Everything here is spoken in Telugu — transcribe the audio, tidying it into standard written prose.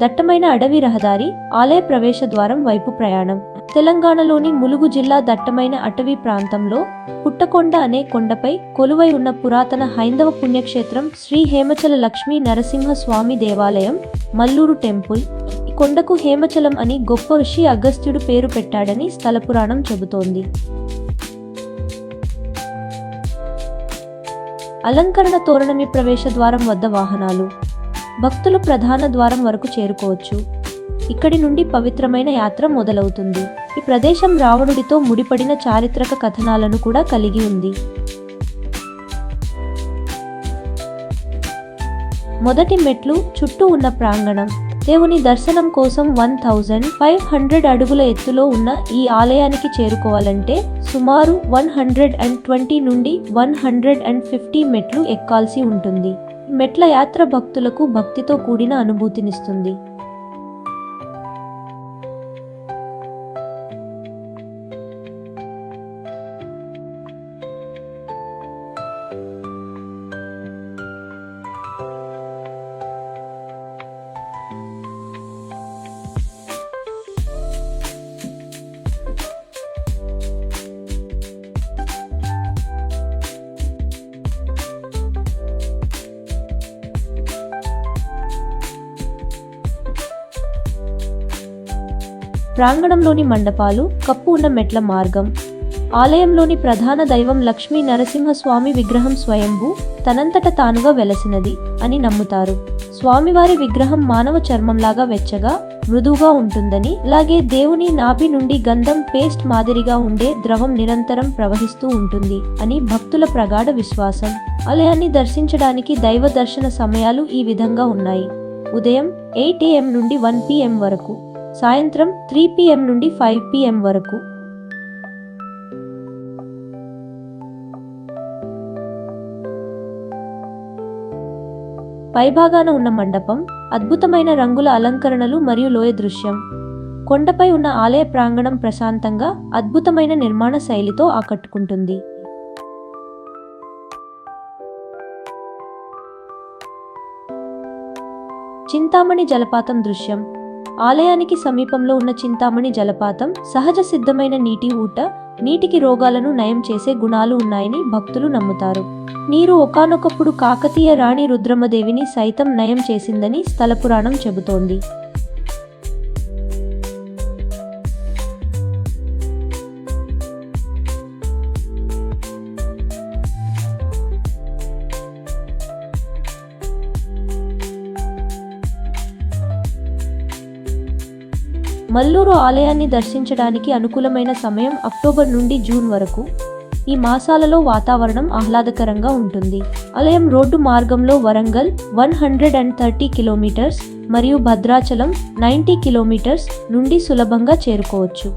దట్టమైన అడవి రహదారి, ఆలయ ప్రవేశ ద్వారం వైపు ప్రయాణం. తెలంగాణలోని ములుగు జిల్లా దట్టమైన అటవీ ప్రాంతంలో పుట్టకొండ అనే కొండపై కొలువై ఉన్న పురాతన హైందవ పుణ్యక్షేత్రం శ్రీ హేమచల లక్ష్మీ నరసింహ స్వామి దేవాలయం, మల్లూరు టెంపుల్. ఈ కొండకు హేమచలం అని గొప్ప ఋషి అగస్త్యుడు పేరు పెట్టాడని స్థల పురాణం చెబుతోంది. అలంకరణ తోరణమి ప్రవేశ ద్వారం వద్ద వాహనాలు. భక్తులు ప్రధాన ద్వారం వరకు చేరుకోవచ్చు. ఇక్కడి నుండి పవిత్రమైన యాత్ర మొదలవుతుంది. ఈ ప్రదేశం రావణుడితో ముడిపడిన చారిత్రక కథనాలను కూడా కలిగి ఉంది. మొదటి మెట్లు చుట్టూ ఉన్న ప్రాంగణం. దేవుని దర్శనం కోసం 1500 అడుగుల ఎత్తులో ఉన్న ఈ ఆలయానికి చేరుకోవాలంటే సుమారు 120 నుండి 150 మెట్లు ఎక్కాల్సి ఉంటుంది. మెట్ల యాత్ర భక్తులకు భక్తితో కూడిన అనుభూతినిస్తుంది. ప్రాంగణంలోని మండపాలు, కప్పు ఉన్న మెట్ల మార్గం. ఆలయంలోని ప్రధాన దైవం లక్ష్మీ నరసింహస్వామి విగ్రహం స్వయంభూ, తనంతట తానుగా వెలసినది అని నమ్ముతారు. స్వామివారి విగ్రహం మానవ చర్మంలాగా వెచ్చగా, మృదువుగా ఉంటుందని, అలాగే దేవుని నాభి నుండి గంధం పేస్ట్ మాదిరిగా ఉండే ద్రవం నిరంతరం ప్రవహిస్తూ ఉంటుంది అని భక్తుల ప్రగాఢ విశ్వాసం. ఆలయాన్ని దర్శించడానికి దైవ దర్శన సమయాలు ఈ విధంగా ఉన్నాయి. ఉదయం 8 AM నుండి 1 PM వరకు, సాయంత్రం 3 PM నుండి 5 PM వరకు. పైభాగాన ఉన్న మండపం, అద్భుతమైన రంగుల అలంకరణలు మరియు లోయ దృశ్యం. కొండపై ఉన్న ఆలయ ప్రాంగణం ప్రశాంతంగా, అద్భుతమైన నిర్మాణ శైలితో ఆకట్టుకుంటుంది. చింతామణి జలపాతం దృశ్యం. ఆలయానికి సమీపంలో ఉన్న చింతామణి జలపాతం సహజ సిద్ధమైన నీటి ఊట. నీటికి రోగాలను నయం చేసే గుణాలు ఉన్నాయని భక్తులు నమ్ముతారు. నీరు ఒకానొకప్పుడు కాకతీయ రాణి రుద్రమదేవిని సైతం నయం చేసిందని స్థల పురాణం చెబుతోంది. మల్లూరు ఆలయాన్ని దర్శించడానికి అనుకూలమైన సమయం అక్టోబర్ నుండి జూన్ వరకు. ఈ మాసాలలో వాతావరణం ఆహ్లాదకరంగా ఉంటుంది. ఆలయం రోడ్డు మార్గంలో వరంగల్ 130 కిలోమీటర్స్ మరియు భద్రాచలం 90 కిలోమీటర్స్ నుండి సులభంగా చేరుకోవచ్చు.